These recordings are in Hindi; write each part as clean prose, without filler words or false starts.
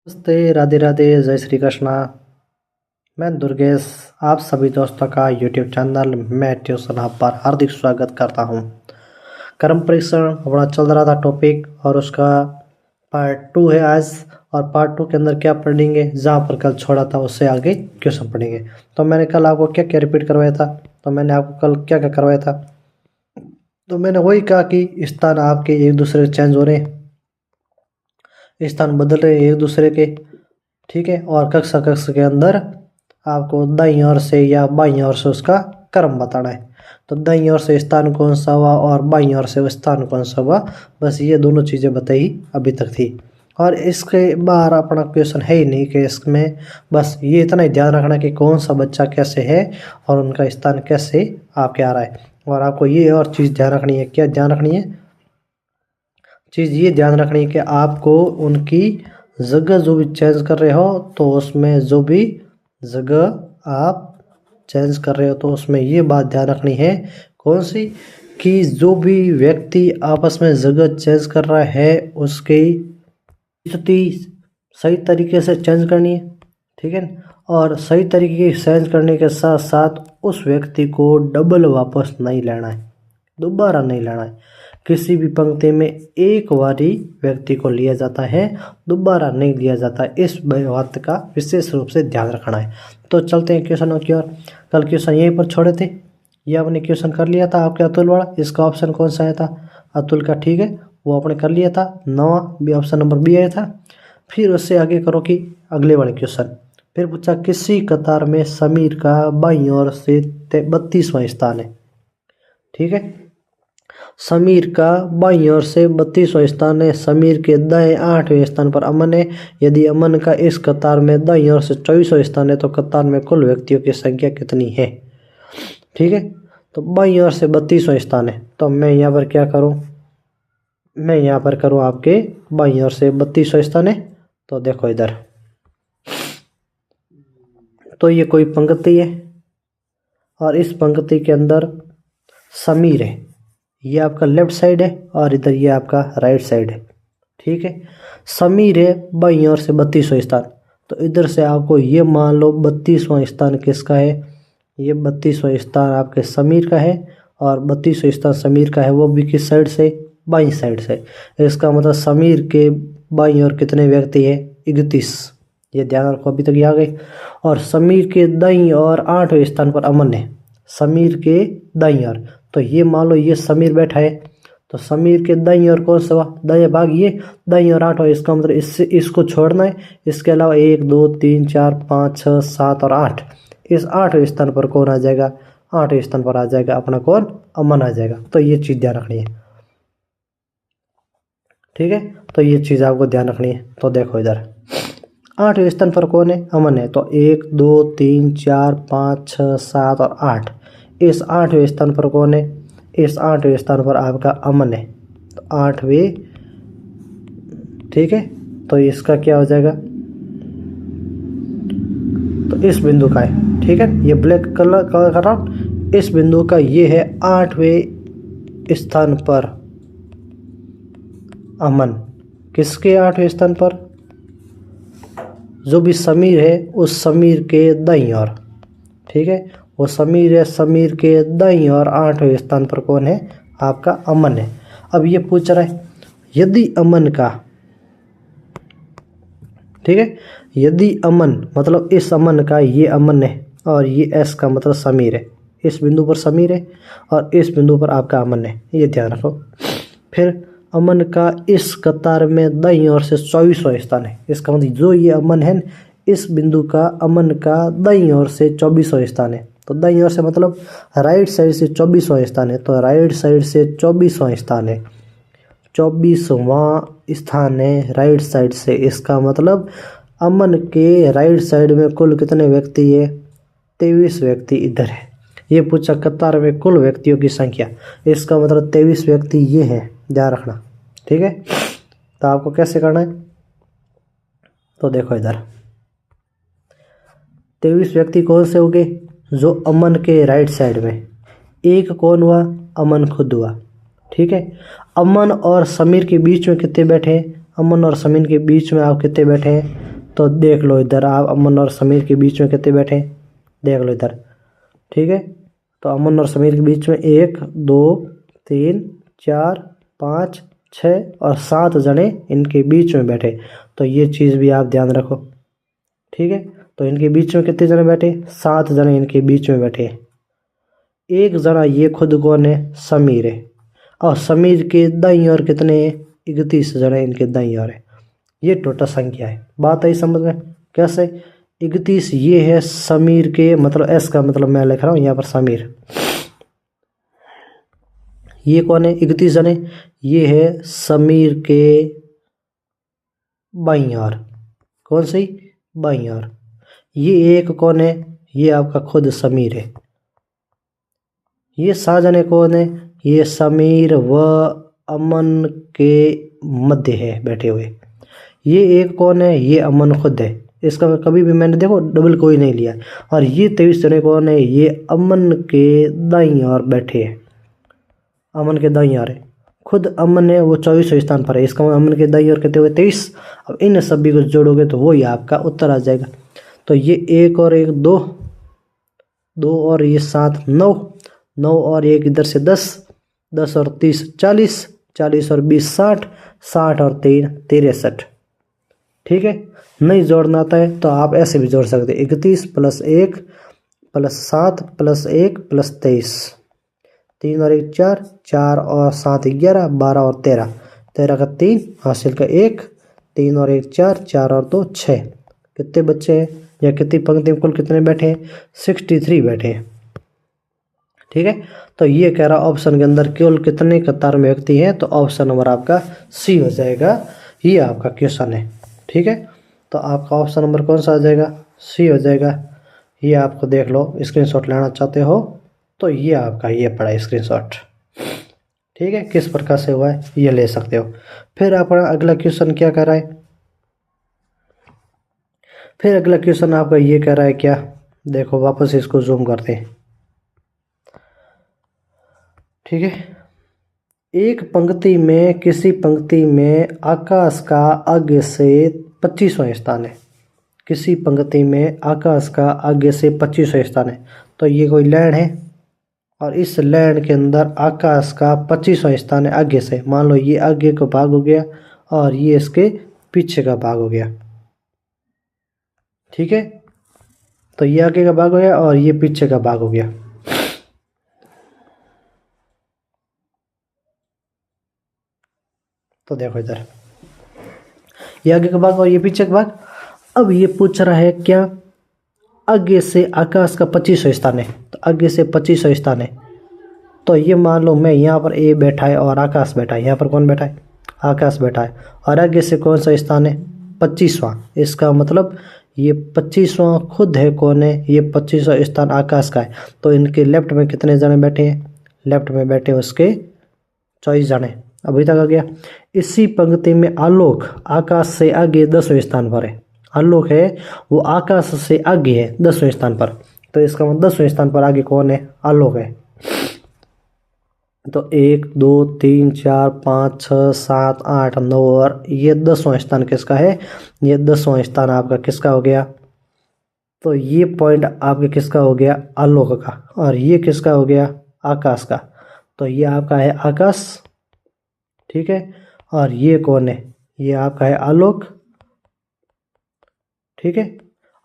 नमस्ते, राधे राधे, जय श्री कृष्णा। मैं दुर्गेश आप सभी दोस्तों का यूट्यूब चैनल मैं ट्यूशन हब पर हार्दिक स्वागत करता हूं। कर्म परीक्षण अपना चल रहा था टॉपिक और उसका पार्ट 2 है आज। और पार्ट 2 के अंदर क्या पढ़ेंगे, जहाँ पर कल छोड़ा था उससे आगे क्वेश्चन पढ़ेंगे। तो मैंने कल आपको क्या क्या रिपीट करवाया था, तो मैंने आपको कल क्या क्या करवाया था, तो मैंने वही कहा कि स्थान आपके एक दूसरे चेंज हो रहे हैं, स्थान बदल रहे हैं एक दूसरे के, ठीक है। और कक्षा के अंदर आपको दाईं ओर से या बाईं ओर से उसका क्रम बताना है। तो दाईं ओर से स्थान कौन सा हुआ और बाईं ओर से स्थान कौन सा हुआ, बस ये दोनों चीज़ें बताई अभी तक थी। और इसके बाहर अपना क्वेश्चन है ही नहीं कि इसमें बस ये इतना ही ध्यान रखना कि कौन सा बच्चा कैसे है और उनका स्थान कैसे आपके आ रहा है। और आपको ये और चीज़ ध्यान रखनी है, क्या ध्यान रखनी है, चीज़ ये ध्यान रखनी है कि आपको उनकी जगह जो भी चेंज कर रहे हो तो उसमें जो भी जगह आप चेंज कर रहे हो तो उसमें ये बात ध्यान रखनी है, कौन सी, कि जो भी व्यक्ति आपस में जगह चेंज कर रहा है उसकी स्थिति सही तरीके से चेंज करनी है, ठीक है। और सही तरीके से चेंज करने के साथ साथ उस व्यक्ति को डबल वापस नहीं लेना है, दोबारा नहीं लेना है। किसी भी पंक्ति में एक बार ही व्यक्ति को लिया जाता है, दोबारा नहीं लिया जाता। इस बात का विशेष रूप से ध्यान रखना है। तो चलते हैं क्वेश्चनों की ओर। कल क्वेश्चन यहीं पर छोड़े थे, ये आपने क्वेश्चन कर लिया था आपके अतुल वाला। इसका ऑप्शन कौन सा आया था, अतुल का, ठीक है, वो आपने कर लिया था। 9वां भी ऑप्शन नंबर बी आया था। फिर उससे आगे करो कि अगले वाले क्वेश्चन। फिर पूछा किसी कतार में समीर का बाईं ओर से 32वां स्थान है, ठीक है। समीर का बाईं ओर से 32वां स्थान है। समीर के दाएं 8वें स्थान पर अमन है। यदि अमन का इस कतार में दाईं ओर से 24वां स्थान है तो कतार में कुल व्यक्तियों की संख्या कितनी है, ठीक है। तो बाईं ओर से 32वां स्थान है, तो मैं यहाँ पर क्या करूँ, मैं यहाँ पर करूँ आपके बाईं ओर से 32वां स्थान है। तो देखो इधर, तो ये कोई पंक्ति है और इस पंक्ति के अंदर समीर है, ये आपका लेफ्ट साइड है और इधर ये आपका राइट साइड है, ठीक है। समीर है बाईं ओर से 32वां स्थान, तो इधर से आपको ये मान लो 32वां स्थान किसका है, ये 32वां स्थान आपके समीर का है और 32वां स्थान समीर का है, वो भी किस साइड से, बाईं साइड से। इसका मतलब समीर के बाईं ओर कितने व्यक्ति है, 31, ये ध्यान रखो, अभी तक ये आ गए। और समीर के दाईं और 8वें स्थान पर अमन है, समीर के दाईं ओर, तो ये मान लो ये समीर बैठा है, तो समीर के दाईं ओर कौन सा हुआ, दायां भाग, ये दाईं ओर 8 हुआ, इसका मतलब इससे इसको छोड़ना है। इसके अलावा 1 2 3 4 5 6 7 और 8, इस 8वें स्थान पर कौन आ जाएगा, 8वें स्थान पर आ जाएगा अपना कौन, अमन आ जाएगा। तो ये चीज़ ध्यान रखनी है, ठीक है। तो ये चीज़ आपको ध्यान रखनी है। तो देखो इधर 8वें स्थान पर कौन है, अमन है, तो 1 2 3 4 5 6 7 और 8, इस 8वें स्थान पर कौन है, इस 8वें स्थान पर आपका अमन है, तो 8वें, ठीक है। तो इसका क्या हो जाएगा, तो इस बिंदु का है, ठीक है, ये ब्लैक कलर कर रहा हूँ, इस बिंदु का ये है 8वें स्थान पर अमन। किसके 8वें स्थान पर, जो भी समीर है उस समीर के दाईं ओर, ठीक है, वो समीर है, समीर के दाईं ओर 8वें स्थान पर कौन है, आपका अमन है। अब ये पूछ रहा है यदि अमन का, ठीक है, यदि अमन मतलब इस अमन का, ये अमन है और ये एस का मतलब समीर है, इस बिंदु पर समीर है और इस बिंदु पर आपका अमन है, ये ध्यान रखो। फिर अमन का इस कतार में दाईं ओर से 24वां स्थान है, इसका मतलब जो ये अमन है इस बिंदु का, अमन का दाईं ओर से 24वां स्थान है, तो दाईं ओर से मतलब राइट साइड से 24वां स्थान है, तो राइट साइड से 24वां स्थान है, 24वां स्थान है राइट साइड से। इसका मतलब अमन के राइट साइड में कुल कितने व्यक्ति है, 23 व्यक्ति इधर है। ये पूछा कतार में कुल व्यक्तियों की संख्या, इसका मतलब 23 व्यक्ति ये हैं, ध्यान रखना, ठीक है। तो आपको कैसे करना है, तो देखो इधर 23 व्यक्ति कौन से हो गए, जो अमन के राइट साइड में, एक कौन हुआ, अमन खुद हुआ, ठीक है। अमन और समीर के बीच में कितने बैठे हैं, अमन और समीर के बीच में आप कितने बैठे हैं, तो देख लो इधर आप अमन और समीर के बीच में कितने बैठे हैं, देख लो इधर। ठीक है, तो अमन और समीर के बीच में 1 2 3 4 5 6 और 7 जने इनके बीच में बैठे। तो ये चीज़ भी आप ध्यान रखो। ठीक है, तो इनके बीच में कितने जने बैठे, 7 जने इनके बीच में बैठे। एक जना ये खुद कौन है, समीर है। और समीर के दाईं ओर कितने हैं, 31 जने इनके दाईं ओर है। ये टोटल संख्या है। बात आई समझ में कैसे, 31 ये है समीर के, मतलब एस का मतलब मैं लिख रहा हूँ यहाँ पर समीर। ये कौन है, 31 जने, ये है समीर के बाईं ओर, कौन सी, बाईं ओर। ये एक कौन है, ये आपका खुद समीर है। ये 7 जने कौन है, ये समीर व अमन के मध्य है बैठे हुए। ये एक कौन है, ये अमन खुद है। इसका कभी भी मैंने देखो डबल कोई नहीं लिया। और ये 23 जने कौन है, ये अमन के दाईं ओर बैठे हैं, अमन के दाईं ओर है। खुद अमन है वो 24वें स्थान पर है, इसका मतलब अमन के दाईं ओर कितने हुए, 23। अब इन सभी को जोड़ोगे तो वही आपका उत्तर आ जाएगा। तो ये 1 और 1 2, 2 और ये 7 9, 9 और 1 इधर से 10, 10 और 30 40, 40 और 20 60, 60 और 3 63। ठीक है, नहीं जोड़ना आता है तो आप ऐसे भी जोड़ सकते, 31 + 1 + 7 + 1 + 23, 3 और 1 4, 4 और 7 11, 12 और 13, 13 का 3 हासिल का 1, 3 और 1 4, 4 और 2 6। कितने बच्चे हैं या कितनी पंक्ति में कुल कितने बैठे हैं, 63 बैठे हैं। ठीक है, तो ये कह रहा ऑप्शन के अंदर केवल कितने कतार में व्यक्ति हैं, तो ऑप्शन नंबर आपका सी हो जाएगा। ये आपका क्वेश्चन है। ठीक है, तो आपका ऑप्शन नंबर कौन सा आ जाएगा, सी हो जाएगा। ये आपको देख लो, स्क्रीनशॉट लेना चाहते हो तो ये आपका ये पड़ा स्क्रीनशॉट। ठीक है, किस प्रकार से हुआ है ये ले सकते हो। फिर अपना अगला क्वेश्चन क्या कह रहा है, फिर अगला क्वेश्चन आपका ये कह रहा है क्या, देखो वापस इसको जूम करते हैं। ठीक है, एक पंक्ति में, किसी पंक्ति में आकाश का आगे से 25वां स्थान है। किसी पंक्ति में आकाश का आगे से 25वां स्थान है। तो ये कोई लाइन है और इस लाइन के अंदर आकाश का 25वां स्थान है आगे से। मान लो ये आगे का भाग हो गया और ये इसके पीछे का भाग हो गया। ठीक है, तो ये आगे का भाग हो गया और ये पीछे का भाग हो गया। तो देखो इधर ये आगे का भाग और ये पीछे का भाग। अब ये पूछ रहा है क्या, आगे से आकाश का 25वां स्थान है, तो आगे से 25वां स्थान है। तो ये मान लो मैं यहाँ पर ए बैठा है और आकाश बैठा है, यहाँ पर कौन बैठा है, आकाश बैठा है। और आगे से कौन सा स्थान है, 25वां। इसका मतलब ये 25वां खुद है कौन है, ये 25वां स्थान आकाश का है। तो इनके लेफ्ट में कितने जने बैठे हैं, लेफ्ट में बैठे उसके 24 जने। अभी तक आ गया। इसी पंक्ति में आलोक आकाश से आगे 10वें स्थान पर है। आलोक है वो आकाश से आगे है 10वें स्थान पर। तो इसका मतलब 10वें स्थान पर आगे कौन है, आलोक है। तो 1 2 3 4 5 6 7 8 9 और ये 10वां स्थान किसका है, ये 10वां स्थान आपका किसका हो गया। तो ये पॉइंट आपके किसका हो गया, आलोक का। और ये किसका हो गया, आकाश का। तो ये आपका है आकाश। ठीक है, और ये कौन है, ये आपका है आलोक। ठीक है,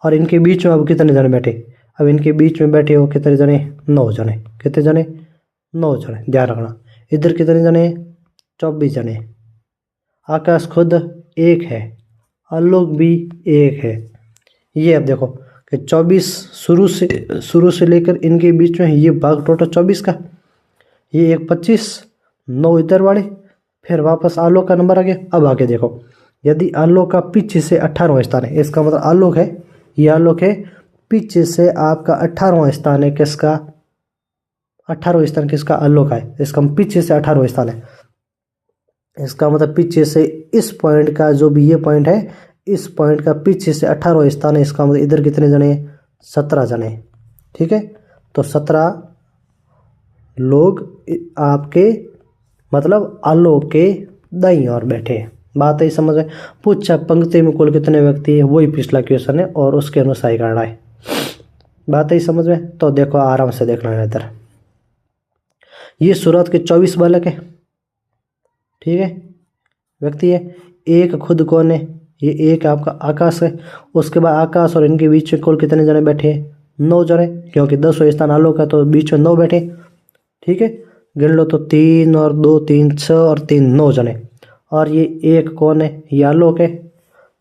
और इनके बीच में अब कितने जने बैठे, अब इनके बीच में बैठे हो कितने जने, 9 जने। कितने जने, 9 जने। ध्यान रखना इधर कितने जने, 24 जने। आकाश खुद एक है, आलोक भी एक है। ये अब देखो कि 24 शुरू से लेकर इनके बीच में ये भाग टोटल 24 का। ये एक 25, 9 इधर वाले, फिर वापस आलोक का नंबर आ गया। अब आगे देखो, यदि आलोक का पीछे से 18वां स्थान है, इसका मतलब आलोक है, ये आलोक है, पीछे से आपका 18वां स्थान है किसका, 18वां स्थान किसका, आलोक का है। इसका पीछे से 18वां स्थान है, इसका मतलब पीछे से इस पॉइंट का जो भी ये पॉइंट है, इस पॉइंट का पीछे से 18वां स्थान है। इसका मतलब इधर कितने जने, 17 जने। ठीक है, तो 17 लोग आपके मतलब आलोक के दाईं ओर बैठे हैं। बात है समझ में। पूछा पंक्ति में कुल कितने व्यक्ति है, वही पिछला क्वेश्चन है और उसके अनुसार ही करना है। बात है समझ में। तो देखो आराम से देख लेना इधर। ये शुरुआत के 24 बालक है, ठीक है, व्यक्ति है। एक खुद कौन है, ये एक आपका आकाश है। उसके बाद आकाश और इनके बीच में कुल कितने जने बैठे हैं, 9 जने, क्योंकि 10वां स्थान आलोक है तो बीच में 9 बैठे, ठीक है। गिन लो तो 3 और 2 3 6 और 3 9 जने। और ये एक कौन है, ये आलोक है।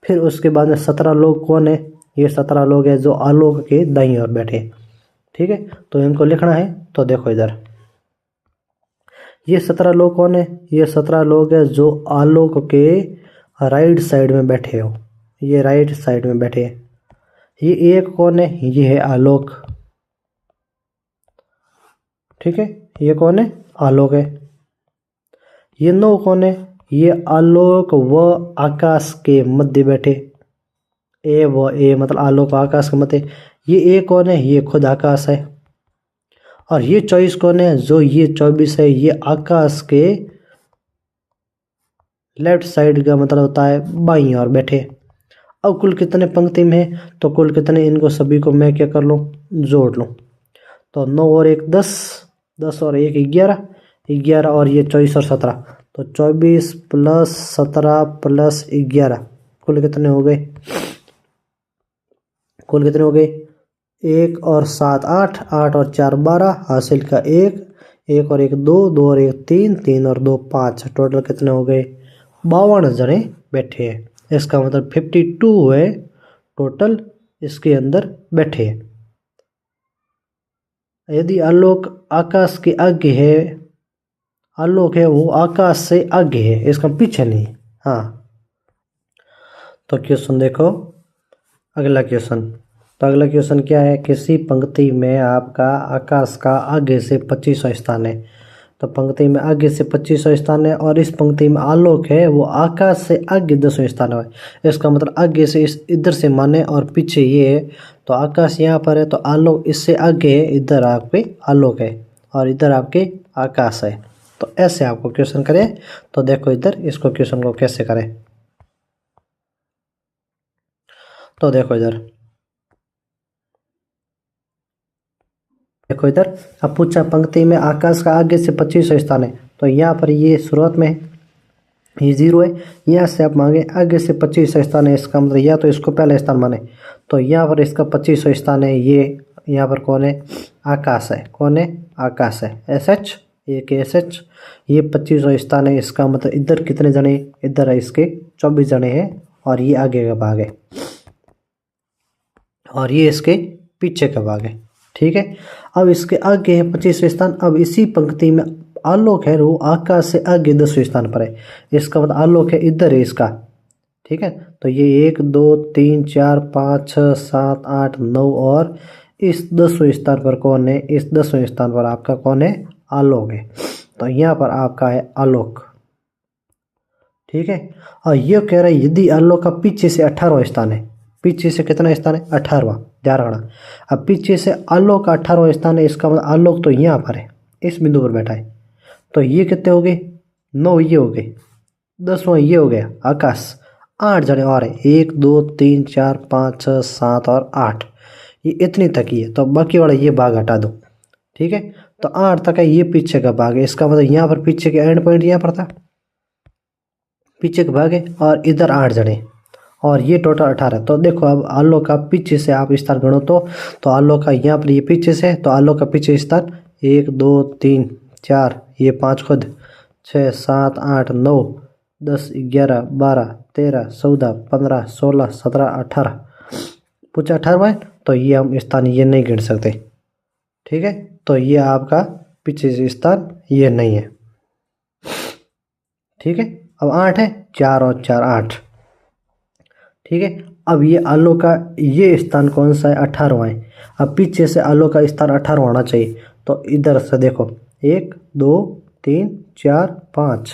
फिर उसके बाद में 17 लोग कौन है, ये 17 लोग हैं जो आलोक के दाईं ओर बैठे, ठीक है। तो इनको लिखना है। तो देखो इधर, ये 17 लोग कौन है, ये 17 लोग हैं जो आलोक के राइट साइड में बैठे हो, ये राइट साइड में बैठे हैं। ये एक कौन है, ये है आलोक, ठीक है। ये कौन है, आलोक है। ये 9 कौन है, ये आलोक व आकाश के मध्य बैठे, ए व ए मतलब आलोक आकाश के मध्य। ये ए कौन है, ये खुद आकाश है। और ये 24 कौन है, जो ये 24 है, ये आकाश के लेफ्ट साइड का मतलब होता है बाईं ओर बैठे। अब कुल कितने पंक्ति में है, तो कुल कितने, इनको सभी को मैं क्या कर लूँ, जोड़ लूँ। तो 9 और 1 10, 10 और 1 11, 11 और ये 24 और 17, तो 24 प्लस 17 प्लस 11 कुल कितने हो गए, कुल कितने हो गए, 1 और 7 8, 8 और 4 12, हासिल का 1, 1 और 1 2, 2 और 1 3, 3 और 2 5, टोटल कितने हो गए, 52 जने बैठे हैं। इसका मतलब 52 है टोटल इसके अंदर बैठे हैं। यदि आलोक आकाश के आगे है, आलोक है वो आकाश से आगे है, इसका पीछे नहीं। हाँ, तो क्वेश्चन देखो अगला क्वेश्चन। तो अगला क्वेश्चन क्या है, किसी पंक्ति में आपका आकाश का आगे से 25वां स्थान है। तो पंक्ति में आगे से 25वां स्थान है और इस पंक्ति में आलोक है वो आकाश से आगे 10वां स्थान है। इसका मतलब आगे से इस इधर से माने और पीछे ये है, तो आकाश यहाँ पर है तो आलोक इससे आगे है, इधर आपके आलोक है और इधर आपके आकाश है। तो ऐसे आपको क्वेश्चन करें। तो देखो इधर इसको क्वेश्चन को कैसे करें। तो देखो इधर, देखो इधर, अब पूछा पंक्ति में आकाश का आगे से 25वां स्थान है। तो यहाँ पर ये शुरुआत में ये 0 है, यहाँ से आप मांगे आगे से 25वां स्थान है, इसका मतलब या तो इसको पहला स्थान माने। तो यहाँ पर इसका 25वां स्थान है, ये यहाँ पर कौन है, आकाश है। कौन है, आकाश है, SH, एक SH। ये 25वां स्थान है, इसका मतलब इधर कितने जने, इधर है इसके 24 जने हैं और ये आगे का भाग है और ये इसके पीछे का भाग है, ठीक है। अब इसके आगे है 25वां स्थान। अब इसी पंक्ति में आलोक है वो आकाश से आगे 10वें स्थान पर है, इसका मतलब आलोक है इधर है इसका, ठीक है। तो ये 1 2 3 4 5 6 7 8 9 और इस 10वें स्थान पर कौन है, इस 10वें स्थान पर आपका कौन है, आलोक है। तो यहाँ पर आपका है आलोक, ठीक है। और ये कह रहा है यदि आलोक का पीछे से 18वां स्थान है, पीछे से कितना स्थान है, 18वां, ध्यान रखना। अब पीछे से आलोक का 18वां स्थान है, इसका मतलब आलोक तो यहाँ पर है, इस बिंदु पर बैठा है। तो ये कितने हो गए, 9 ये हो गए, 10वां ये हो गया आकाश। 8 जने और है, 1 2 3 4 5 6 7 और 8, ये इतनी तक ही है। तो बाकी वाला ये भाग हटा दो, ठीक है। तो 8 तक है, ये पीछे का भाग है, इसका मतलब यहाँ पर पीछे के एंड पॉइंट यहाँ पर था, पीछे का भाग है और इधर 8 जने और ये टोटल 18। तो देखो अब आलोक का पीछे से आप स्थान गणो तो आलोक का यहाँ पर ये पीछे से, तो आलोक का पीछे स्थान 1 2 3 4, ये 5 खुद, 6 7 8 9 10 11 12 13 14 15 16 17 18, पूछा 18वां है तो ये हम स्थान ये नहीं गिन सकते, ठीक है। तो ये आपका पीछे से स्थान ये नहीं है, ठीक है। अब 8 है, 4 और 4 8, ठीक है। अब ये आलोक का ये स्थान कौन सा है, 18वां है। अब पीछे से आलोक का स्थान 18वां होना चाहिए। तो इधर से देखो 1 2 3 4 5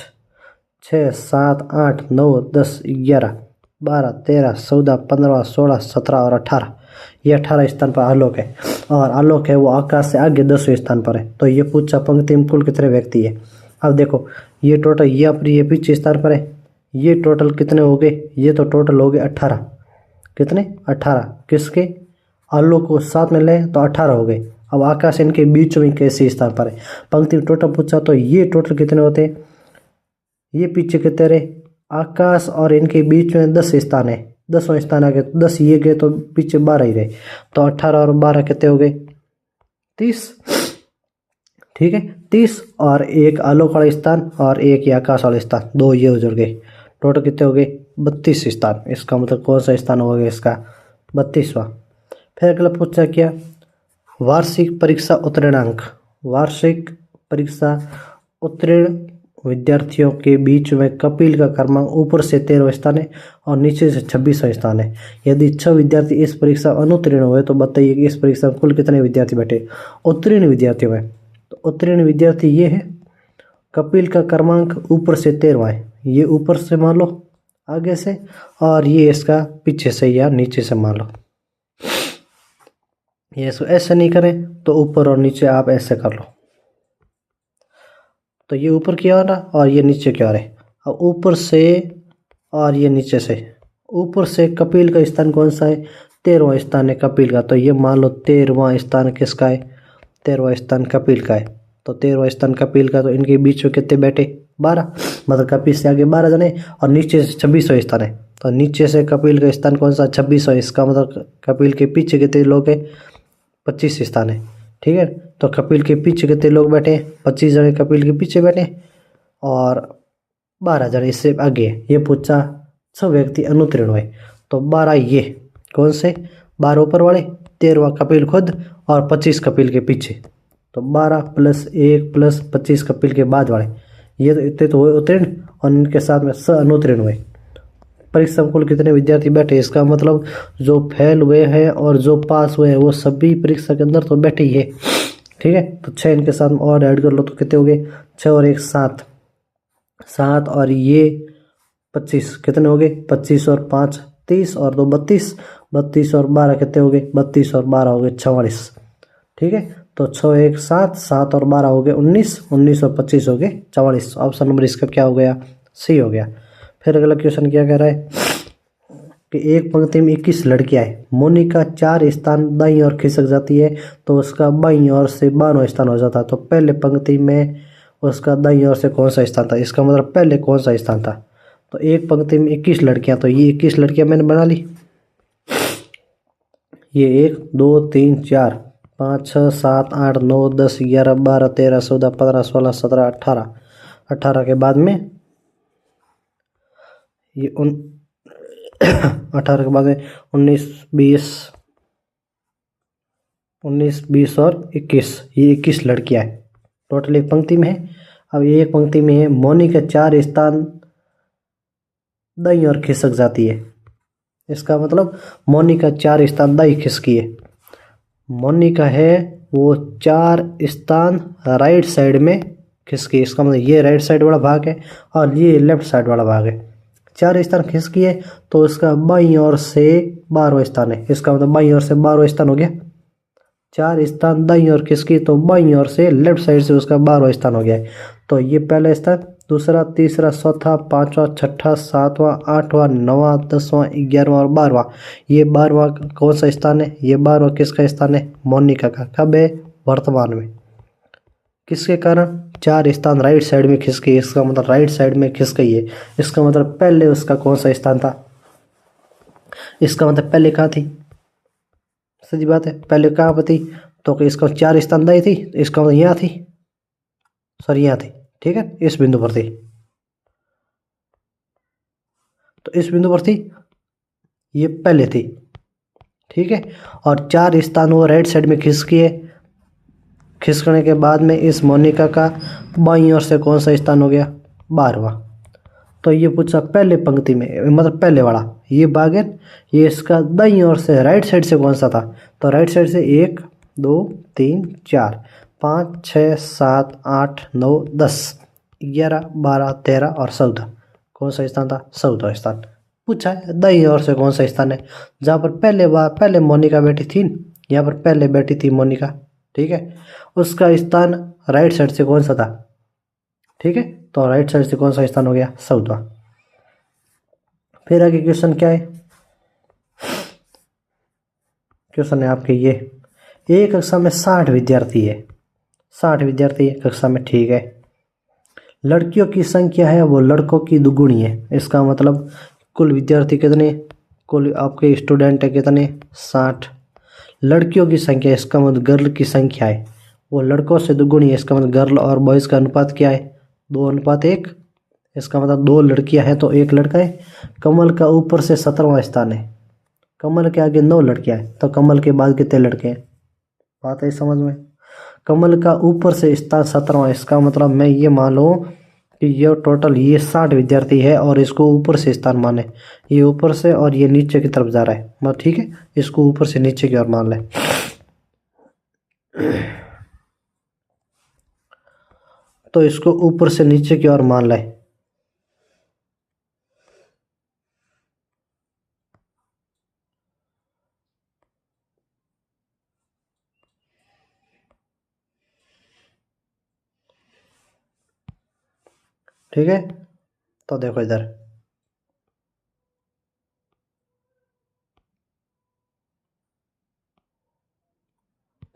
6 7 8 9 10 11 12 13 14 15 16 17 और 18, ये 18 स्थान पर आलोक है और आलोक है वो आकाश से आगे 10वें स्थान पर है। तो ये पूछा पंक्ति में कुल कितने व्यक्ति है। अब देखो ये टोटल यहाँ पर ये पीछे स्थान पर है, ये टोटल कितने हो गए, ये तो टोटल हो गए 18। कितने, 18। किसके, आलोक को साथ में ले तो 18 हो गए। अब आकाश इनके बीच में कैसे स्थान पर है, पंक्ति में टोटल पूछा तो ये टोटल कितने होते हैं, ये पीछे कितने रहे, आकाश और इनके बीच में 10 स्थान है, 10वां स्थान आ गया, 10 ये गए तो पीछे 12 ही रहे, तो 18 और 12 कितने हो गए, 30। ठीक है, 30 और एक आलोक वाला स्थान और एक ये आकाश वाला स्थान, 2 ये उजड़ गए, टोटल कितने हो गए, 32 स्थान। इसका मतलब कौन सा स्थान हो गया इसका, 32वां। फिर अगला पूछा क्या, वार्षिक परीक्षा उत्तीर्णांक। वार्षिक परीक्षा उत्तीर्ण विद्यार्थियों के बीच में कपिल का क्रमांक ऊपर से 13वां स्थान है और नीचे से 26वां स्थान है। यदि 6 विद्यार्थी इस परीक्षा अनुत्तीर्ण हुए तो बताइए कि इस परीक्षा में कुल कितने विद्यार्थी बैठे उत्तीर्ण विद्यार्थियों में। तो उत्तीर्ण विद्यार्थी ये है, कपिल का क्रमांक ऊपर से 13वां है, ये ऊपर से मान लो आगे से, और ये इसका पीछे से या नीचे से मान लो। ये इसको ऐसे नहीं करें तो ऊपर और नीचे आप ऐसे कर लो, तो ये ऊपर की ओर और ये नीचे की ओर है। अब ऊपर से और ये नीचे से, ऊपर से कपिल का स्थान कौन सा है, 13वां स्थान है कपिल का, तो ये मान लो 13वां स्थान किसका है, 13वां स्थान कपिल का है। तो 13वां स्थान कपिल का, तो इनके बीच में कितने बैठे, 12, मतलब कपिल से आगे 12 जने और नीचे से 26वां स्थान है, तो नीचे से कपिल का स्थान कौन सा, 26वां। इसका मतलब कपिल के पीछे कितने लोग हैं, 25 स्थान है। ठीक है, तो कपिल के पीछे कितने लोग बैठे, 25 जने कपिल के पीछे बैठे और 12 जने इससे आगे। ये पूछा 6 व्यक्ति अनुत्तीर्ण हुए, तो 12 ये कौन से, 12 ऊपर वाले, 13वां कपिल खुद और 25 कपिल के पीछे, तो 12 + 1 + 25 कपिल के बाद वाले, ये तो इतने तो हुए उत्तीर्ण और इनके साथ में 6 अनुत्तीर्ण हुए। परीक्षा में कुल कितने विद्यार्थी बैठे, इसका मतलब जो फेल हुए हैं और जो पास हुए हैं वो सभी परीक्षा के अंदर तो बैठे ही है। ठीक है, तो 6 इनके साथ में और ऐड कर लो तो कितने हो गए, 6 और 1 7, 7 और ये 25 कितने हो गए, 25 और 5 30 और 2 32, 32 और 12 कितने हो गए, 32 और 12 हो गए 44। ठीक है, तो 6 1 7, 7 और 12 हो गए 19, 19 और 25 हो गए 44। ऑप्शन नंबर इसका क्या हो गया, सी हो गया। फिर अगला क्वेश्चन क्या कह रहा है कि एक पंक्ति में 21 लड़कियां हैं, मोनिका 4 स्थान दाईं ओर खिसक जाती है तो उसका बाईं ओर से 12वां स्थान हो जाता है। तो पहले पंक्ति में उसका दाईं ओर से कौन सा स्थान था, इसका मतलब पहले कौन सा स्थान था। तो एक पंक्ति में 21 लड़कियां, तो ये 21 लड़कियां मैंने बना ली। ये 1 2 3 4 5 6 7 8 9 10 11 12 13 14 15 16 17 18, 18 के बाद में ये 18 के बाद में 19 20 और 21, ये 21 लड़कियां हैं टोटल एक पंक्ति में है। अब ये एक पंक्ति में है, मोनिका 4 स्थान दाईं ओर खिसक जाती है, इसका मतलब मोनिका 4 स्थान दाईं खिसकी है। मोनिका है वो 4 स्थान राइट साइड में खिसकी, इसका मतलब ये राइट साइड वाला भाग है और ये लेफ्ट साइड वाला भाग है। 4 स्थान खिसकी है तो इसका बाईं ओर से 12वां स्थान है, इसका मतलब बाईं ओर से 12वां स्थान हो गया। 4 स्थान दाईं ओर खिसकी तो बाईं ओर से लेफ्ट साइड से उसका 12वां स्थान हो गया है। तो ये पहला स्थान, दूसरा, तीसरा, चौथा, 5वां, 6ठा, 7वां, 8वां, 9वां, 10वां, 11वां और 12वां। ये 12वां कौन सा स्थान है, ये 12वां किसका स्थान है, मोनिका का। कब है, वर्तमान में। किसके कारण, 4 स्थान राइट साइड में खिसकी, इसका मतलब राइट साइड में खिसक गई है। इसका मतलब पहले उसका कौन सा स्थान था, इसका मतलब पहले कहाँ थी, सही बात है, पहले कहाँ पर थी, तो इसका 4 स्थान दाई थी, इसका मतलब यहाँ थी, सॉरी यहाँ थी। ठीक है, इस बिंदु पर थी, तो इस बिंदु पर थी, ये पहले थी। ठीक है, और 4 स्थान वो राइट साइड में खिसकी है, खिसकने के बाद में इस मोनिका का बाईं ओर से कौन सा स्थान हो गया, 12वां। तो ये पूछा पहले पंक्ति में, मतलब पहले वाला ये भाग है, ये इसका दाईं ओर से राइट साइड से कौन सा था, तो राइट साइड से 1 2 3 4 5 6 7 8 9 10 11 12 13 और 14, कौन सा स्थान था, 14वां स्थान। पूछा है दाईं ओर से कौन सा स्थान है, जहाँ पर पहले मोनिका बैठी थी, यहाँ पर पहले बैठी थी मोनिका। ठीक है, उसका स्थान राइट साइड से कौन सा था। ठीक है, तो राइट साइड से कौन सा स्थान हो गया, 14वां। फिर आगे क्वेश्चन क्या है, क्वेश्चन है आपके ये, एक कक्षा में 60 विद्यार्थी है, 60 विद्यार्थी है कक्षा में, ठीक है। लड़कियों की संख्या है वो लड़कों की दुगुनी है, इसका मतलब कुल विद्यार्थी कितने, कुल आपके स्टूडेंट है कितने, 60। लड़कियों की संख्या, इसका मतलब गर्ल की संख्या है वो लड़कों से दुगुनी है, इसका मतलब गर्ल और बॉयज़ का अनुपात क्या है, 2:1। इसका मतलब 2 लड़कियां हैं तो 1 लड़का है। कमल का ऊपर से 17वां स्थान है, कमल के आगे 9 लड़कियां हैं तो कमल के बाद कितने लड़के हैं, बात है समझ में। कमल का ऊपर से स्थान 17वां, इसका मतलब मैं ये मान लूँ कि ये टोटल ये 60 विद्यार्थी है और इसको ऊपर से स्थान माने, ये ऊपर से और ये नीचे की तरफ जा रहा है, मतलब ठीक है, इसको ऊपर से नीचे की ओर मान लें। तो इसको ऊपर से नीचे की ओर मान लें। ठीक है, तो देखो इधर,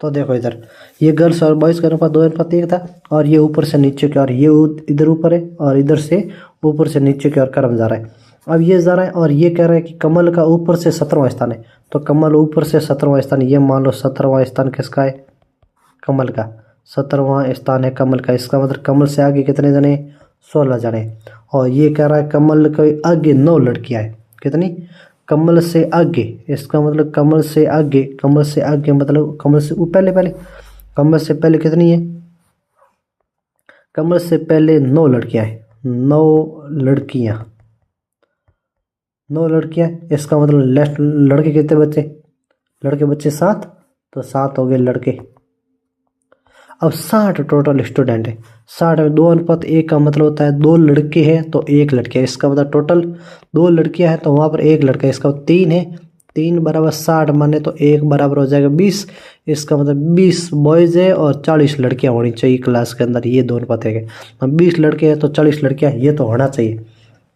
तो देखो इधर, ये गर्ल्स और बॉयज़ का अनुपात 2:1 था और ये ऊपर से नीचे की ओर, ये इधर ऊपर है और इधर से ऊपर से नीचे की ओर क्रम जा रहा है। अब ये जा रहा है और ये कह रहा है कि कमल का ऊपर से 17वां स्थान है, तो कमल ऊपर से 17वां स्थान, ये मान लो 17वां स्थान किसका है, कमल का 17वां स्थान है कमल का। इसका मतलब कमल से आगे कितने जने, 16 जने। और ये कह रहा है कमल के आगे 9 लड़कियां हैं, कितनी, कमल से आगे, इसका मतलब कमल से आगे, कमल से आगे मतलब कमल से पहले, कमल से पहले कितनी है, कमल से पहले 9 लड़कियां हैं, 9 लड़कियां, 9 लड़कियां। इसका मतलब लेफ्ट लड़के कितने बच्चे, लड़के बच्चे 7, तो 7 हो गए लड़के। अब 60 टोटल स्टूडेंट है, 60 में 2:1 का मतलब होता है 2 लड़के हैं तो 1 लड़की है, इसका मतलब टोटल 2 लड़कियां हैं तो वहाँ पर 1 लड़का है, इसका मतलब 3 है, 3 बराबर 60 माने तो 1 बराबर हो जाएगा 20। इसका मतलब 20 बॉयज़ है और 40 लड़कियां होनी चाहिए क्लास के अंदर, ये 2:1 है। अब 20 लड़के हैं तो 40 लड़कियां, ये तो होना चाहिए,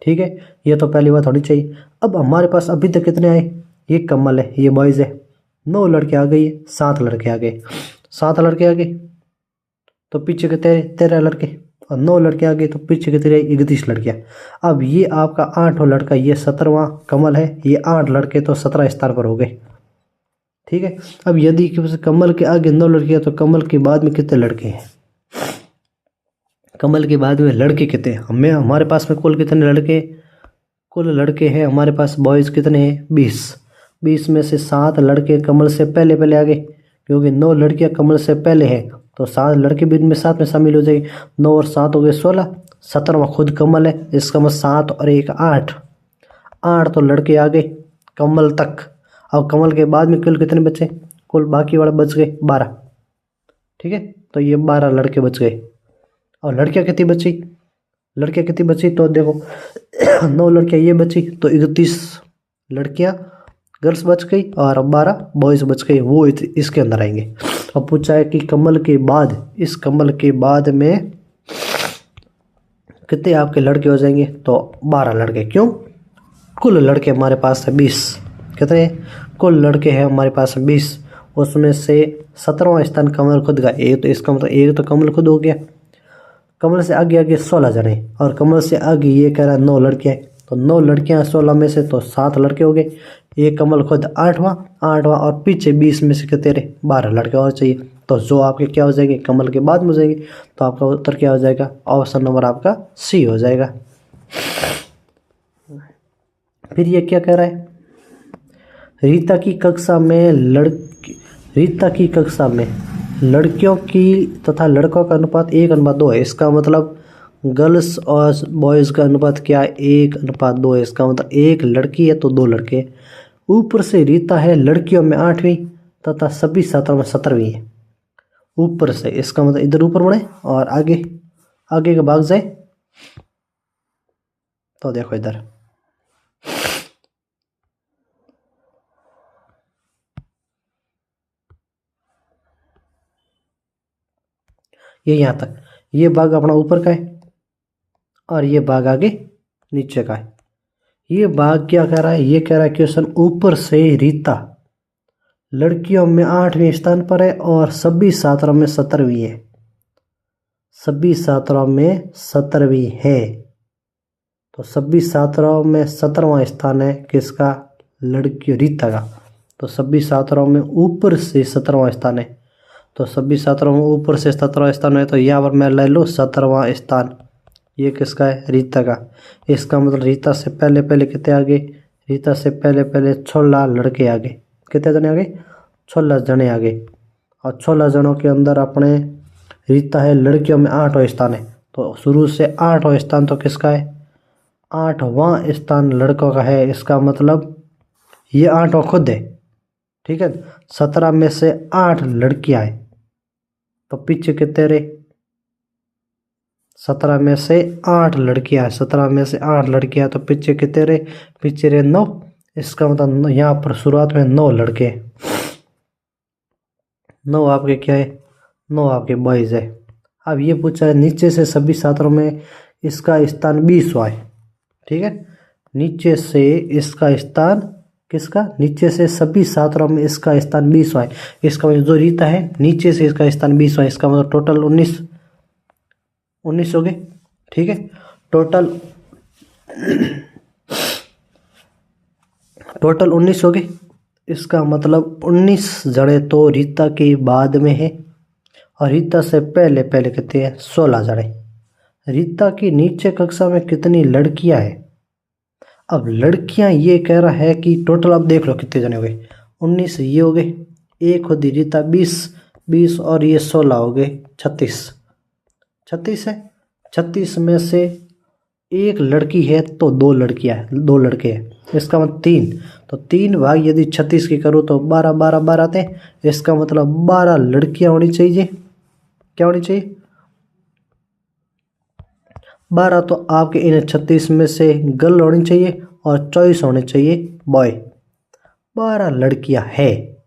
ठीक है, ये तो पहली बात होनी चाहिए। अब हमारे पास अभी तक कितने आए, ये कमल है, ये बॉयज़ है, 9 लड़के आ गई है, 7 लड़के आ गए, 7 लड़के आ गए तो पीछे के 13 लड़के, और 9 लड़के आ गए तो पीछे के 31 लड़कियां। अब ये आपका 8वां लड़का, ये 17वां कमल है, ये 8 लड़के तो 17 स्थान पर हो गए, ठीक है। अब यदि कमल के आगे 9 लड़कियां तो कमल के बाद में कितने लड़के हैं, कमल के बाद में लड़के कितने, हमें हमारे पास में कुल कितने लड़के, कुल लड़के हैं हमारे पास बॉयज़ कितने हैं, 20। 20 में से 7 लड़के कमल से पहले पहले आ गए, क्योंकि 9 लड़कियां कमल से पहले हैं तो 7 लड़के भी इनमें साथ में शामिल हो जाएंगे, 9 और 7 हो गए 16, 17वां खुद कमल है, इसका मतलब 7 और 1 8, 8 तो लड़के आ गए कमल तक। अब कमल के बाद में कुल कितने बचे, कुल बाकी वाले बच गए 12, ठीक है, तो ये 12 लड़के बच गए। और लड़कियां कितनी बची, लड़कियां कितनी बची तो देखो 9 लड़कियां ये बची तो 31 लड़कियां गर्ल्स बच गई और 12 बॉयज़ बच गए, वो इसके अंदर आएंगे। अब पूछा है कि कमल के बाद, इस कमल के बाद में कितने आपके लड़के हो जाएंगे, तो 12 लड़के, क्यों, कुल लड़के हमारे पास है 20, कितने, कुल लड़के हैं हमारे पास 20, उसमें से 17वां स्थान कमल खुद का, एक तो इसका मतलब एक तो कमल खुद हो गया, कमल से आगे आगे 16 जने और कमल से आगे ये कह रहा है 9 लड़कियां, तो 9 लड़कियां 16 में से तो 7 लड़के हो गए, ये कमल खुद 8वां और पीछे 20 में से कितने रहे, 12 लड़के और चाहिए, तो जो आपके क्या हो जाएंगे कमल के बाद में हो जाएंगे, तो आपका उत्तर क्या हो जाएगा, ऑप्शन नंबर आपका सी हो जाएगा। फिर ये क्या कह रहा है, रीता की कक्षा में रीता की कक्षा में लड़कियों की तथा लड़कों का अनुपात 1:2 है, इसका मतलब गर्ल्स और बॉयज़ का अनुपात क्या है, 1:2 है, इसका मतलब 1 लड़की है तो 2 लड़के। ऊपर से रीता है लड़कियों में 8वीं तथा सभी छात्रों में 17वीं है, ऊपर से, इसका मतलब इधर ऊपर बढ़े और आगे आगे का भाग जाए, तो देखो इधर ये यहाँ तक, ये भाग अपना ऊपर का है और ये भाग आगे नीचे का है, ये भाग क्या कह रहा है, ये कह रहा है क्वेश्चन ऊपर से रीता लड़कियों में 8वें स्थान पर है और सभी छात्रों में 17वीं है, सभी छात्रों में 17वीं है। तो सभी छात्रों में 17वां स्थान है किसका, लड़कियों रीता का। तो सभी छात्रों में ऊपर से 17वां स्थान है, तो सभी छात्रों में ऊपर से 17वां स्थान है, तो यहाँ पर मैं ले लूँ 17वां स्थान, ये किसका है, रीता का। इसका मतलब रीता से पहले पहले कितने आगे, रीता से पहले पहले 16 लड़के आगे, कितने जने आगे, 16 जने आगे। और 16 जनों के अंदर अपने रीता है लड़कियों में 8वां स्थान है, तो शुरू से 8वां स्थान तो किसका है, 8वां स्थान लड़कों का है। इसका मतलब ये 8वां खुद है, ठीक है। 17 में से 8 लड़कियां हैं, तो पीछे कितने रहे, 17 में से 8 लड़कियां, 17 में से 8 लड़कियां, तो पीछे कितने रहे, पीछे रहे 9। इसका मतलब यहाँ पर शुरुआत में 9 लड़के, 9 आपके क्या है, 9 आपके बॉयज है। अब ये पूछा है नीचे से सभी छात्रों में इसका स्थान 20वां है, ठीक है। नीचे से इसका स्थान किसका, नीचे से सभी छात्रों में इसका स्थान 20वां है। इसका मतलब जो रीता है नीचे से इसका स्थान 20वां है, इसका मतलब टोटल 19 हो गए, ठीक है। टोटल 19 हो गए। इसका मतलब 19 जने तो रीता के बाद में है और रीता से पहले पहले कितने हैं, 16 जने। रीता की नीचे कक्षा में कितनी लड़कियां हैं, अब लड़कियां ये कह रहा है कि टोटल आप देख लो कितने जने हो गए, 19 ये हो गए, एक होती रीता 20 और ये 16 हो गए, 36 है। 36 में से एक लड़की है तो 2 लड़कियां हैं, 2 लड़के हैं, इसका मतलब 3। तो 3 भाग यदि 36 की करूँ तो 12 12 12 आते हैं। इसका मतलब 12 लड़कियां होनी चाहिए, क्या होनी चाहिए, 12। तो आपके इन 36 में से गर्ल होनी चाहिए और 24 होने चाहिए बॉय। 12 लड़कियां है,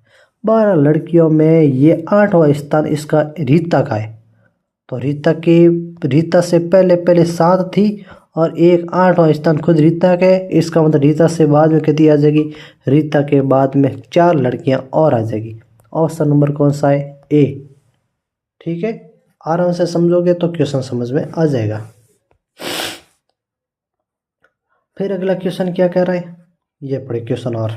12 लड़कियों में ये 8वां स्थान इसका रीता का है। तो रीता से पहले पहले 7 थी और एक 8वां स्थान खुद रीता का है। इसका मतलब रीता से बाद में कितनी आ जाएगी, रीता के बाद में 4 लड़कियां और आ जाएगी। ऑप्शन नंबर कौन सा है, ए, ठीक है। आराम से समझोगे तो क्वेश्चन समझ में आ जाएगा। फिर अगला क्वेश्चन क्या कह रहा है, ये पढ़े क्वेश्चन। और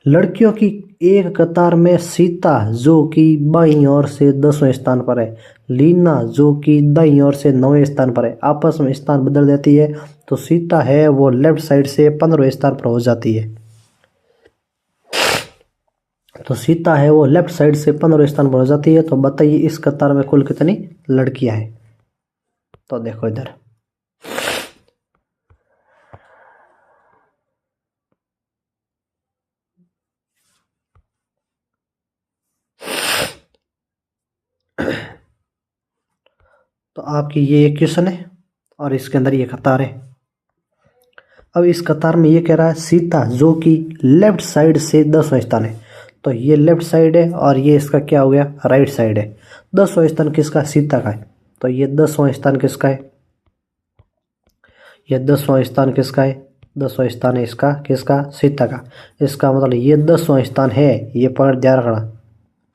लड़कियों की एक कतार में सीता जो कि बाईं ओर से 10वें स्थान पर है, लीना जो कि दाईं ओर से 9वें स्थान पर है, आपस में स्थान बदल देती है, तो सीता है वो लेफ्ट साइड से 15वें स्थान पर हो जाती है। तो सीता है वो लेफ्ट साइड से 15वें स्थान पर हो जाती है। तो बताइए इस कतार में कुल कितनी लड़कियां हैं। तो देखो इधर, तो आपकी ये एक क्वेश्चन है और इसके अंदर ये कतार है। अब इस कतार में ये कह रहा है सीता जो कि लेफ्ट साइड से 10वां स्थान है, तो ये लेफ्ट साइड है और ये इसका क्या हो गया, राइट साइड है। 10वां स्थान किसका, सीता का है। तो ये 10वां स्थान किसका है, ये 10वां स्थान किसका है, 10वां स्थान है इसका किसका, सीता का। इसका मतलब ये 10वां स्थान है, ये पॉइंट ध्यान रखना,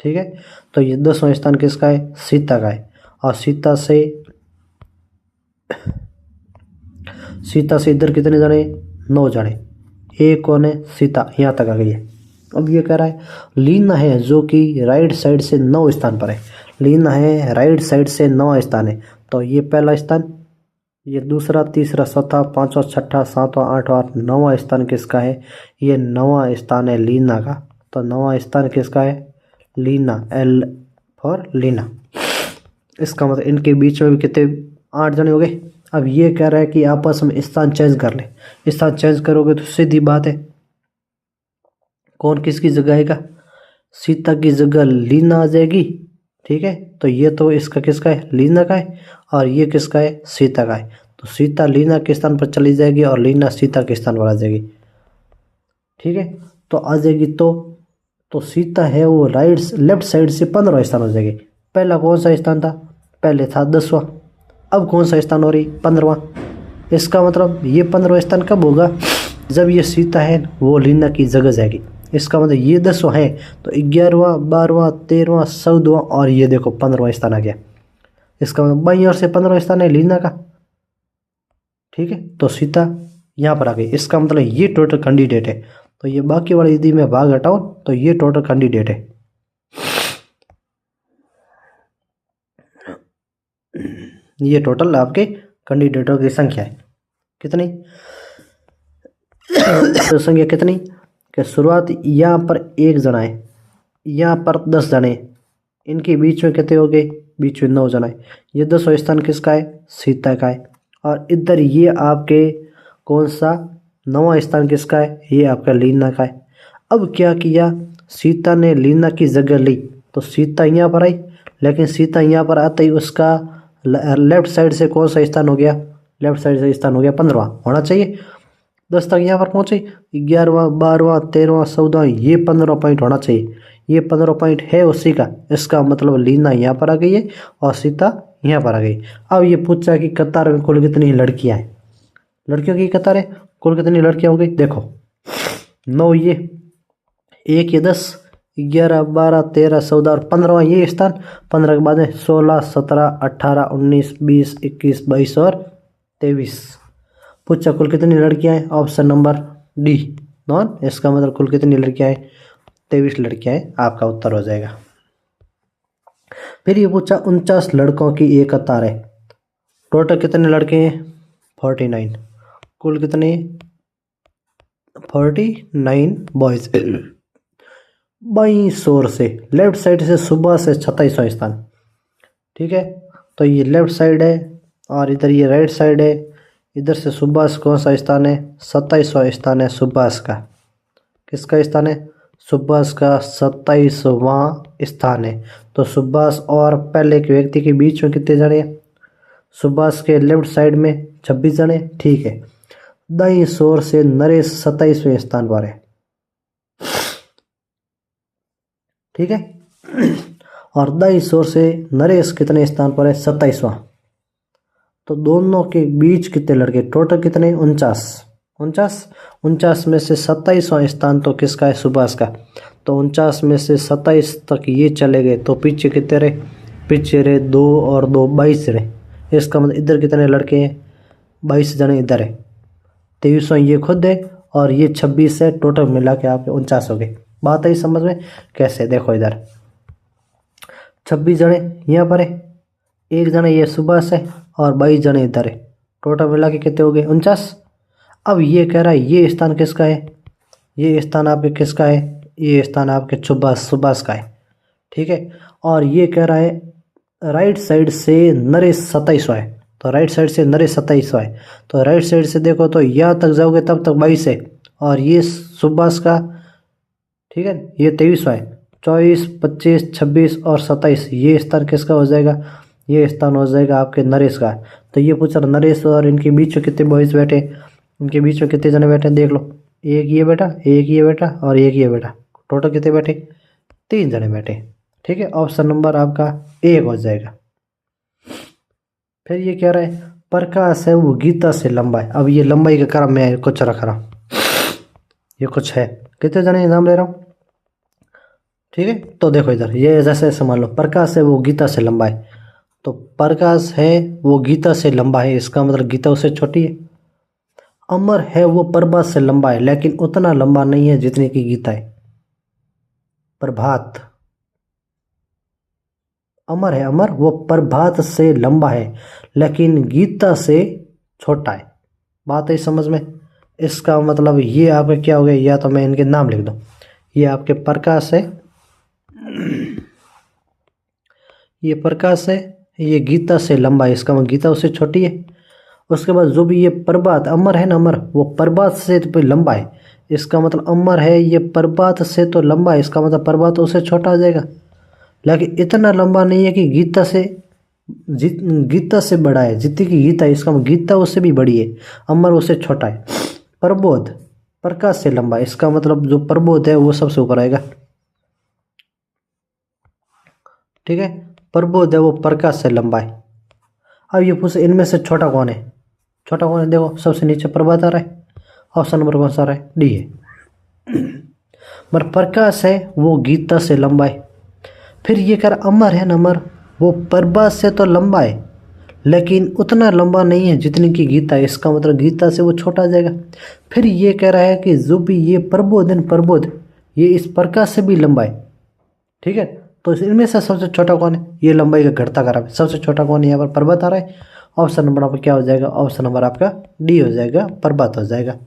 ठीक है। तो ये 10वां स्थान किसका है, सीता का है। और सीता से इधर कितने जने, 9 जने, एक कौन है, सीता, यहाँ तक आ गई है। अब ये कह रहा है लीना है जो कि राइट साइड से 9 स्थान पर है, लीना है राइट साइड से 9वां स्थान है। तो ये पहला स्थान, ये दूसरा, तीसरा, चौथा, 5वां, 6वां, 7वां, 8वां, 9वां स्थान किसका है, ये 9वां स्थान है लीना का। तो 9वां स्थान किसका है, लीना, एल फॉर लीना। इसका मतलब इनके बीच में भी कितने, 8 जने हो गए। अब ये कह रहा है कि आपस में स्थान चेंज कर ले। स्थान चेंज करोगे तो सीधी बात है कौन किसकी जगह आएगा, सीता की जगह लीना आ जाएगी, ठीक है। तो ये तो इसका किसका है, लीना का है, और ये किसका है, सीता का है। तो सीता लीना के स्थान पर चली जाएगी और लीना सीता के स्थान पर आ जाएगी, ठीक है। तो आ जाएगी तो सीता है वो लेफ्ट साइड से 15वां स्थान हो जाएगी। पहला कौन सा स्थान था, पहले था 10वां, अब कौन सा स्थान हो रही, 15वां। इसका मतलब ये 15वां स्थान कब होगा, जब ये सीता है वो लीना की जगह जाएगी। इसका मतलब ये 10 है तो 11वां 12वां 13वां 14वां और ये देखो 15वां स्थान आ गया। इसका मतलब बाईं ओर से 15वां स्थान है लीना का। ठीक है, तो सीता यहाँ पर आ गई। इसका मतलब ये टोटल कैंडिडेट है। तो ये बाकी वाली यदि मैं भाग हटाऊं तो ये टोटल कैंडिडेट है। ये टोटल आपके कैंडिडेटों की संख्या है। कितनी? तो संख्या कितनी कि शुरुआत यहाँ पर 1 जना है, यहाँ पर 10 जने, इनके बीच में कितने हो गए? बीच में 9 जना है। ये 10वां स्थान किसका है? सीता का है। और इधर ये आपके कौन सा 9वां स्थान किसका है? ये आपका लीना का है। अब क्या किया, सीता ने लीना की जगह ली तो सीता यहाँ पर आई, लेकिन सीता यहाँ पर आते ही उसका लेफ्ट साइड से कौन सा स्थान हो गया? लेफ्ट साइड से स्थान हो गया 15वां होना चाहिए। 10 तक यहाँ पर पहुँचे, 11वां 12वां 13वां 14वां, ये 15 पॉइंट होना चाहिए। ये 15 पॉइंट है उसी का। इसका मतलब लीना यहाँ पर आ गई है और सीता यहाँ पर आ गई। अब ये पूछा कि कतार में कुल कितनी लड़कियाँ हैं? लड़कियों की कतार है, कुल कितनी लड़कियाँ हो गई? देखो 9, ये 1, ये 10, 11 12 13 14 और 15वां ये स्थान। 15 के बाद में 16 17 18 19 20 21 22 और 23। पूछा कुल कितनी लड़कियां हैं? Option number D non. इसका मतलब कुल कितनी लड़कियां हैं? 23 लड़कियां हैं, आपका उत्तर हो जाएगा। फिर ये पूछा 49 लड़कों की एक कतार है, टोटल कितने लड़के हैं? 49। कुल कितने? 49 बॉयज। बाईं ओर से लेफ्ट साइड से सुबह से 27वां स्थान। ठीक है, तो ये लेफ्ट साइड है और इधर ये राइट साइड है। इधर से सुभाष कौन सा स्थान है? 27वां स्थान है सुभाष का। किसका स्थान है? सुभाष का 27वां स्थान है। तो सुभाष और पहले के व्यक्ति के बीच में कितने जने हैं? सुभाष के लेफ्ट साइड में 26 जने। ठीक है, दाईं ओर से नरेश 27वें स्थान पर है। ठीक है, और दाईं ओर से नरेश कितने स्थान पर है? 27वां। तो दोनों के बीच कितने लड़के? टोटल कितने? 49 में से 27वां स्थान तो किसका है? सुभाष का। तो 49 में से 27 तक ये चले गए तो पीछे कितने रहे? पीछे रहे 2 और 2 22 रहे। इसका मतलब इधर कितने लड़के हैं? 22 जने इधर है। 23वां ये खुद है और ये 26 है। टोटल मिला के आपके 49 हो गए। बात आई समझ में? कैसे? देखो इधर 26 जने यहाँ पर है, 1 जने ये सुभाष है और 22 जने इधर है। टोटल मिला के कितने हो गए? 49। अब ये कह रहा है ये स्थान किसका है? ये स्थान आपके किसका है? ये स्थान आपके सुभाष का है। ठीक है, और ये कह रहा है राइट साइड से नरेश 27वां है। तो राइट साइड से नरेश 27वां है। तो राइट साइड से देखो तो यहाँ तक जाओगे तब तक 22 है और ये सुभाष का। ठीक है, ये 23वां है। 24 25 26 और 27 ये स्थान किसका हो जाएगा? ये स्थान हो जाएगा आपके नरेश का। तो ये पूछा नरेश और इनके बीच में कितने बॉयज बैठे? इनके बीच में कितने जने बैठे? देख लो, एक ये बेटा, एक ये बेटा और एक ये बेटा। टोटल कितने बैठे? 3 जने बैठे। ठीक है, ऑप्शन नंबर आपका 1 हो जाएगा। फिर ये कह रहा है प्रकाश है वो गीता से लंबा है। अब ये लंबाई का क्रम मैं कुछ रख रहा हूँ, ये कुछ है। कितने जने नाम ले रहा हूँ? ठीक है, तो देखो इधर ये जैसे मान लो प्रकाश है वो गीता से लंबा है। तो प्रकाश है वो गीता से लंबा है, इसका मतलब गीता उससे छोटी है। अमर है वो प्रभात से लंबा है, लेकिन उतना लंबा नहीं है जितनी की गीता है। प्रभात, अमर है, अमर वो प्रभात से लंबा है लेकिन गीता से छोटा है। बात है समझ में? इसका मतलब ये आपके क्या हो गया? या तो मैं इनके नाम लिख दूं। ये आपके प्रकाश है, ये प्रकाश है, ये गीता से लंबा है, इसका मतलब गीता उससे छोटी है। उसके बाद जो भी ये प्रभात अमर है ना, अमर वो प्रभात से तो लंबा है। इसका मतलब अमर है ये प्रभात से तो लंबा है, इसका मतलब प्रभात उससे छोटा आ जाएगा। लेकिन इतना लंबा नहीं है कि गीता से बड़ा है। जितनी की गीता है इसका मतलब गीता उससे भी बड़ी है, अमर उससे छोटा है। प्रबोध प्रकाश से लंबा है, इसका मतलब जो प्रबोध है वो सबसे ऊपर आएगा। ठीक है, प्रबोध है वो प्रकाश से लंबा है। अब ये पूछे इनमें से छोटा कौन है? छोटा कौन है? देखो सबसे नीचे प्रभात आ रहा है ऑप्शन नंबर कौन सा रहा है? डी है। मगर प्रकाश है वो गीता से लंबा है। फिर ये कर अमर है ना, अमर वो प्रभास से तो लंबा है लेकिन उतना लंबा नहीं है जितनी की गीता है। इसका मतलब गीता से वो छोटा आ जाएगा। फिर ये कह रहा है कि जो भी ये प्रबोध है, प्रबोध ये इस प्रकाश से भी लंबा है। ठीक है, तो इनमें से सबसे छोटा कौन है? ये लंबाई का घटता क्रम है। सबसे छोटा कौन है? यहाँ पर पर्वत आ रहा है। ऑप्शन नंबर आपका क्या हो जाएगा? ऑप्शन नंबर आपका डी हो जाएगा, पर्वत हो जाएगा।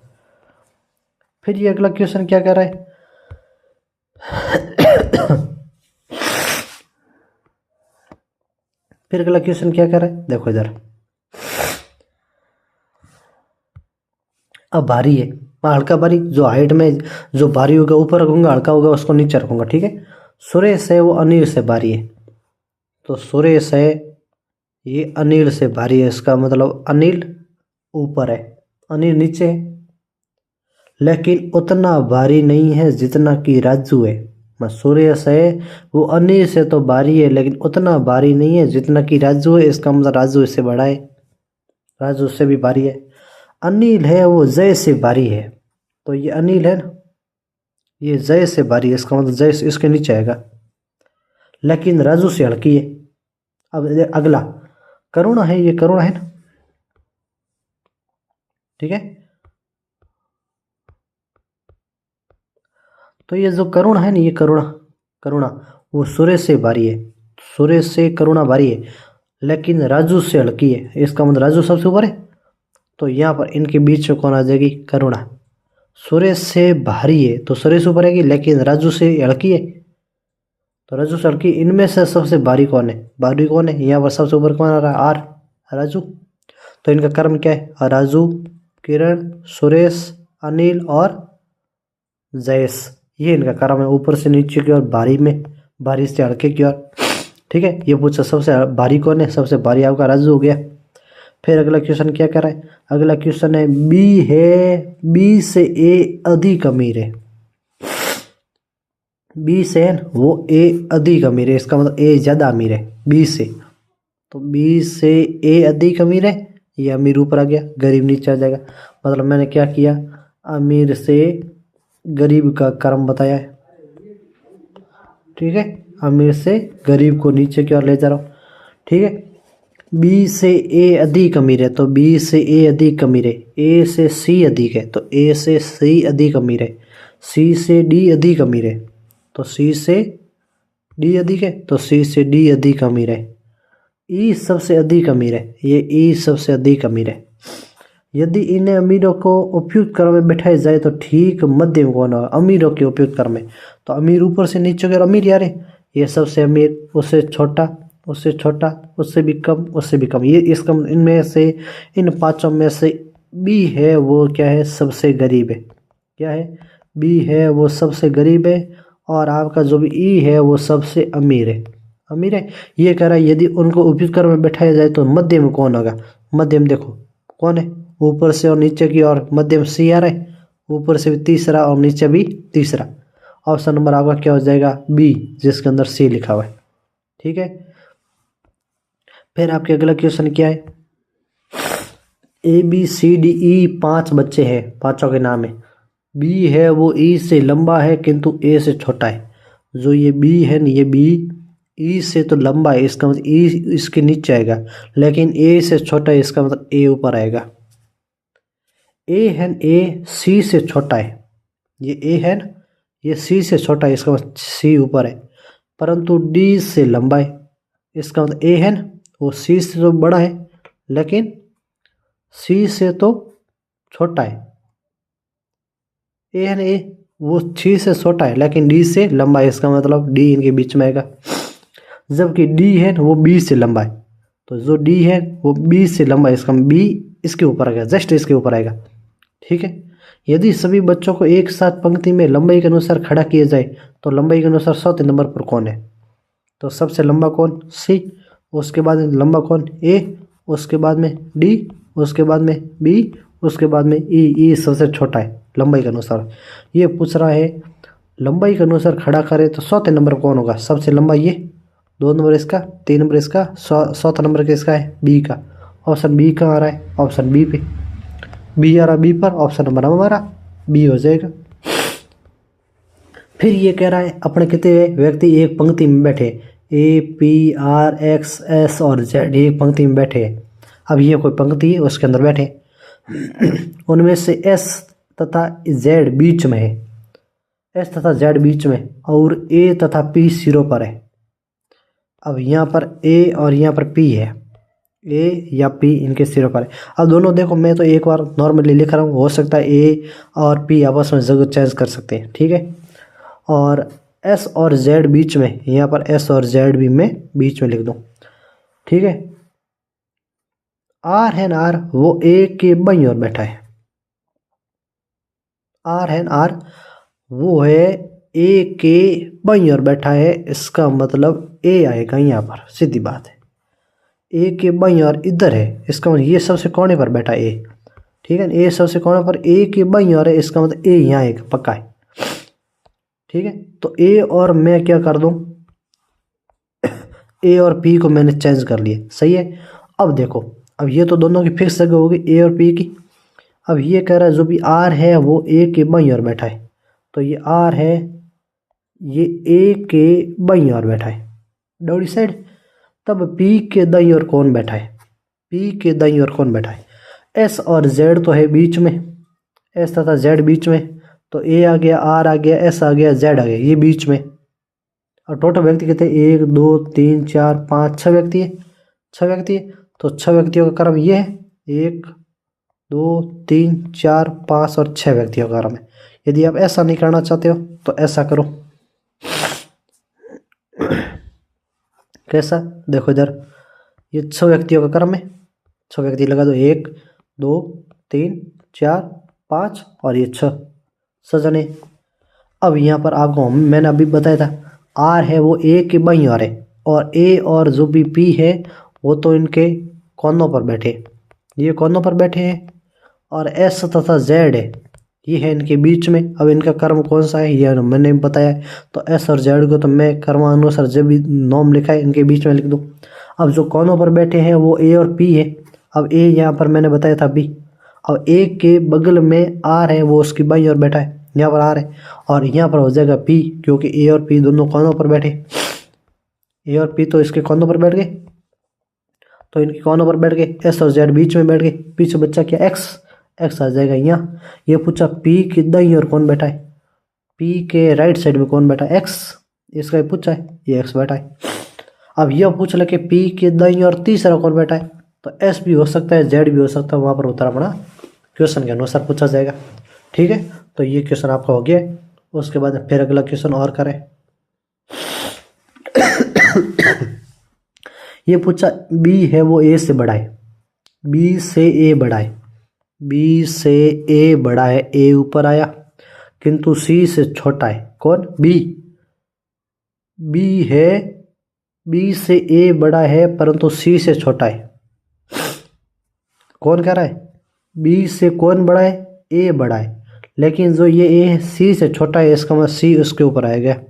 फिर ये अगला क्वेश्चन क्या कह रहा है? फिर अगला क्वेश्चन क्या कर रहा है? देखो इधर, अब भारी है, मैं हल्का भारी, जो हाइट में जो भारी होगा ऊपर रखूंगा, हल्का होगा उसको नीचे रखूंगा। ठीक है, सुरेश है वो अनिल से भारी है, तो सुरेश है ये अनिल से भारी है। इसका मतलब अनिल ऊपर है, अनिल नीचे है, लेकिन उतना भारी नहीं है जितना कि राजू है। सुरेश है वो अनिल से तो भारी है लेकिन उतना भारी नहीं है जितना कि राजू है। इसका मतलब राजू इससे बड़ा है, राजू से भी भारी है। अनिल है वो जय से भारी है, तो ये अनिल है ना, ये जय से भारी है। इसका मतलब जय इसके नीचे आएगा, लेकिन राजू से हल्की है। अब अगला करुणा है, ये करुणा है ना, ठीक है। तो ये जो करुणा है ना, ये करुणा, करुणा वो सुरेश से भारी है, सुरेश से करुणा भारी है लेकिन राजू से हल्की है। इसका मतलब राजू सबसे ऊपर है, तो यहाँ पर इनके बीच में कौन आ जाएगी? करुणा। सुरेश से भारी है तो सुरेश ऊपर आएगी लेकिन राजू से हल्की है, तो राजू से हल्की। इनमें से सबसे भारी कौन है? भारी कौन है? यहाँ पर सबसे ऊपर कौन आ रहा है? आर, राजू। तो इनका क्रम क्या है? राजू, किरण, सुरेश, अनिल और जयेश, ये इनका क्रम है ऊपर से नीचे की ओर, भारी में भारी से हल्के की ओर। ठीक है, ये पूछा सबसे भारी कौन है? सबसे भारी आपका राजू हो गया। फिर अगला क्वेश्चन क्या कर रहा है? अगला क्वेश्चन है बी है, बी से ए अधिक अमीर है। बी से वो ए अधिक अमीर है, इसका मतलब ए ज्यादा अमीर है बी से। तो बी से ए अधिक अमीर है, ये अमीर ऊपर आ गया, गरीब नीचे आ जाएगा। मतलब मैंने क्या किया? अमीर से गरीब का क्रम बताया है। ठीक है, अमीर से गरीब को नीचे की ओर ले जा रहा हूँ। ठीक है, बी से ए अधिक अमीर है, तो बी से ए अधिक अमीर है। ए से सी अधिक है, तो ए से सी अधिक अमीर है। सी से डी अधिक अमीर है, तो सी से डी अधिक है, तो सी से डी अधिक अमीर है। ई सबसे अधिक अमीर है, ये ई सबसे अधिक अमीर है। यदि इन्हें अमीरों को उपयुक्त क्रम में बैठाया जाए तो ठीक मध्यम कौन होगा? अमीरों के उपयुक्त क्रम में, तो अमीर ऊपर से नीचे की ओर अमीर यार है, ये सबसे अमीर, उससे छोटा, उससे छोटा, उससे भी कम, उससे भी कम। ये इसका इनमें से इन पांचों में से बी है वो क्या है? सबसे गरीब है। क्या है? बी है वो सबसे गरीब है, और आपका जो भी ई है वो सबसे अमीर है, अमीर है। ये कह रहा है यदि उनको उपयुक्त क्रम में बैठाया जाए तो मध्यम कौन होगा? मध्यम देखो कौन है? ऊपर से और नीचे की ओर मध्यम सी आ रहा है, ऊपर से भी तीसरा और नीचे भी तीसरा। ऑप्शन नंबर आपका क्या हो जाएगा? बी, जिसके अंदर सी लिखा हुआ है। ठीक है, फिर आपके अगला क्वेश्चन क्या है? A B C D E 5 बच्चे हैं, पांचों के नाम है। बी है वो ई से लंबा है किंतु ए से छोटा है। जो ये बी है ना, ये बी ई से तो लंबा है, इसका मतलब ई इसके नीचे आएगा, लेकिन ए से छोटा है, इसका मतलब ए ऊपर आएगा। ए है, ए सी से छोटा है, ये ए है ना, ये सी से छोटा है, इसका मतलब सी ऊपर है, परंतु डी से लंबा है। इसका मतलब ए है ना, वो सी से तो बड़ा है लेकिन सी से तो छोटा है। ए है ना, ए वो सी से छोटा है लेकिन डी से लंबा है, इसका मतलब डी इनके बीच में आएगा। जबकि डी है वो बी से लंबा है, तो जो डी है वो बी से लंबा है, इसका बी इसके ऊपर आएगा, जस्ट इसके ऊपर आएगा। ठीक है, यदि सभी बच्चों को एक साथ पंक्ति में लंबाई के अनुसार खड़ा किया जाए तो लंबाई के अनुसार 100 नंबर पर कौन है? तो सबसे लंबा कौन? सी, उसके बाद में लंबा कौन? ए, उसके बाद में डी, उसके बाद में बी, उसके बाद में ई। ई सबसे छोटा है लंबाई के अनुसार। ये पूछ रहा है लंबाई के अनुसार खड़ा करे तो 100 नंबर कौन होगा? सबसे लंबा ये, 2 नंबर इसका, 3 नंबर इसका, 100 नंबर किसका है? बी का। ऑप्शन बी कहाँ आ रहा है? ऑप्शन बी पे। बी आ रहा बी पर, ऑप्शन नंबर हमारा बी हो जाएगा। फिर ये कह रहा है अपने कितने व्यक्ति एक पंक्ति में बैठे, A P R x S और जेड एक पंक्ति में बैठे। अब ये कोई पंक्ति है उसके अंदर बैठे, उनमें से एस तथा जेड बीच में है, एस तथा जेड बीच में, और ए तथा पी सिरों पर है। अब यहाँ पर ए और यहाँ पर पी है, ए या पी इनके सिरों पर है। अब दोनों देखो, मैं तो एक बार नॉर्मली लिख रहा हूँ, हो सकता है ए और पी आपस में जगह चेंज कर सकते हैं, ठीक है। और एस और जेड बीच में, यहाँ पर एस और जेड भी मैं बीच में लिख दूँ, ठीक है। आर है ना, आर वो ए के बाईं ओर बैठा है, आर है ना, आर वो है ए के बाईं ओर बैठा है, इसका मतलब ए आएगा यहाँ पर, सीधी बात है। ए के बाईं ओर इधर है, इसका मतलब ये सबसे कोने पर बैठा है ए, ठीक है। ए सबसे कोने पर ए के बाईं ओर है, इसका मतलब ए यहाँ आएगा पक्का है, ठीक है। तो ए और मैं क्या कर दूं, ए और पी को मैंने चेंज कर लिया, सही है। अब देखो, अब ये तो दोनों की फिक्स जगह होगी ए और पी की। अब ये कह रहा है जो भी आर है वो ए के बाईं ओर बैठा है, तो ये आर है, ये ए के बाईं ओर बैठा है डाउनी साइड। तब पी के दाईं ओर कौन बैठा है, पी के दाईं ओर कौन बैठा है, एस और जेड तो है बीच में, एस तथा जेड बीच में, तो ए आ गया, आर आ गया, एस आ गया, जेड आ गया, ये बीच में। और टोटल व्यक्ति कितने, 1 2 3 4 5 6 व्यक्ति है, 6 व्यक्ति है। तो 6 व्यक्तियों का क्रम ये है, 1 2 3 4 5 और 6 व्यक्तियों का क्रम है। यदि आप ऐसा नहीं करना चाहते हो तो ऐसा करो, कैसा, देखो इधर ये 6 व्यक्तियों का क्रम है, 6 व्यक्ति लगा दो, 1 2 3 4 5 और ये 6 जने। अब यहाँ पर आपको मैंने अभी बताया था, आर है वो ए के बाईं ओर है, और ए और जो भी पी है वो तो इनके कोनों पर बैठे, ये कोनों पर बैठे हैं। और एस तथा जेड है, ये है इनके बीच में। अब इनका कर्म कौन सा है ये मैंने बताया है, तो एस और जेड को तो मैं कर्मानुसार जब भी नॉम लिखा है इनके बीच में लिख दूँ। अब जो कोनों पर बैठे हैं वो ए और पी है। अब ए यहाँ पर मैंने बताया था बी, अब ए के बगल में आर है, वो उसकी बाईं ओर बैठा है, यहाँ पर आर है, और यहाँ पर हो जाएगा पी, क्योंकि ए और पी दोनों कोनों पर बैठे, ए और पी तो इसके कोनों पर बैठ गए, तो इनके कोनों पर बैठ गए, एस और जेड बीच में बैठ गए, पीछे बच्चा क्या एक्स, एक्स आ जाएगा यहाँ। ये पूछा पी के दाईं ओर कौन बैठा है, पी के राइट साइड में कौन बैठा है, एक्स, इसका ये पूछा है, ये एक्स बैठा है। अब यह पूछ ले कि पी के दाईं ओर तीसरा कौन बैठा है, तो एस भी हो सकता है, जेड भी हो सकता है, वहाँ पर उत्तर अपना क्वेश्चन के अनुसार पूछा जाएगा, ठीक है। तो ये क्वेश्चन आपका हो गया। उसके बाद फिर अगला क्वेश्चन और करें। ये पूछा बी है वो ए से बड़ा है, बी से ए बड़ा है, बी से ए बड़ा है, ए ऊपर आया, किंतु सी से छोटा है, कौन, बी, बी है, बी से ए बड़ा है परंतु सी से छोटा है। कौन कह रहा है, बी से कौन बड़ा है, ए बड़ा है, लेकिन जो ये ए सी से छोटा है, इसका मतलब सी उसके ऊपर आ गया,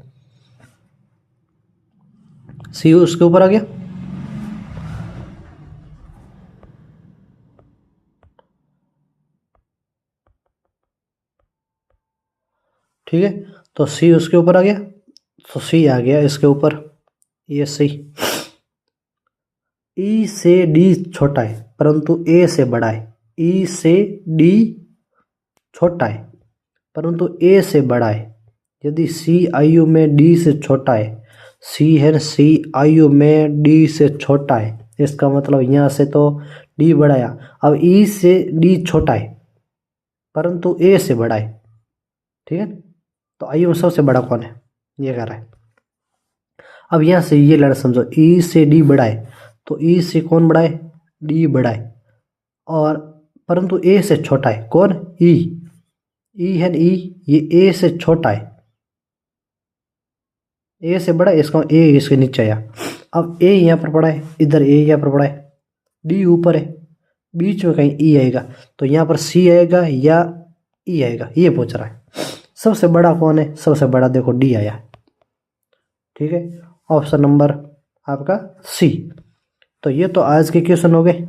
सी उसके ऊपर आ गया। ठीक है, तो सी उसके ऊपर आ गया, तो सी आ गया इसके ऊपर, ये सी। ई से डी छोटा है परंतु ए से बड़ा है, ई से डी छोटा है परंतु ए से बड़ा है। यदि सी आयु में डी से छोटा है, सी है, सी आयु में डी से छोटा है, इसका मतलब यहाँ से तो डी बड़ा है। अब ई से डी छोटा है परंतु ए से बड़ा है, ठीक है, तो आयु में सबसे बड़ा कौन है, ये कह रहा है। अब यहाँ से ये लड़ समझो, ई से डी बड़ा है, तो ई से कौन बड़ा है, डी बड़ा है, और परंतु ए से छोटा है, कौन, ई, ई है, ई, ये ए से छोटा है, ए से बड़ा है, इसका ए इसके नीचे आया। अब ए यहाँ पर पड़ा है, इधर ए यहाँ पर पड़ा है, डी ऊपर है, बीच में कहीं ई आएगा, तो यहाँ पर सी आएगा या ई आएगा, ये पूछ रहा है। सबसे बड़ा कौन है, सबसे बड़ा देखो डी आया, ठीक है, ऑप्शन नंबर आपका सी। तो ये तो आज के क्वेश्चन हो गए।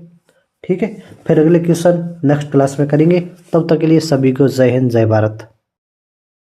ठीक है, फिर अगले क्वेश्चन नेक्स्ट क्लास में करेंगे। तब तक के लिए सभी को जय हिंद जय भारत।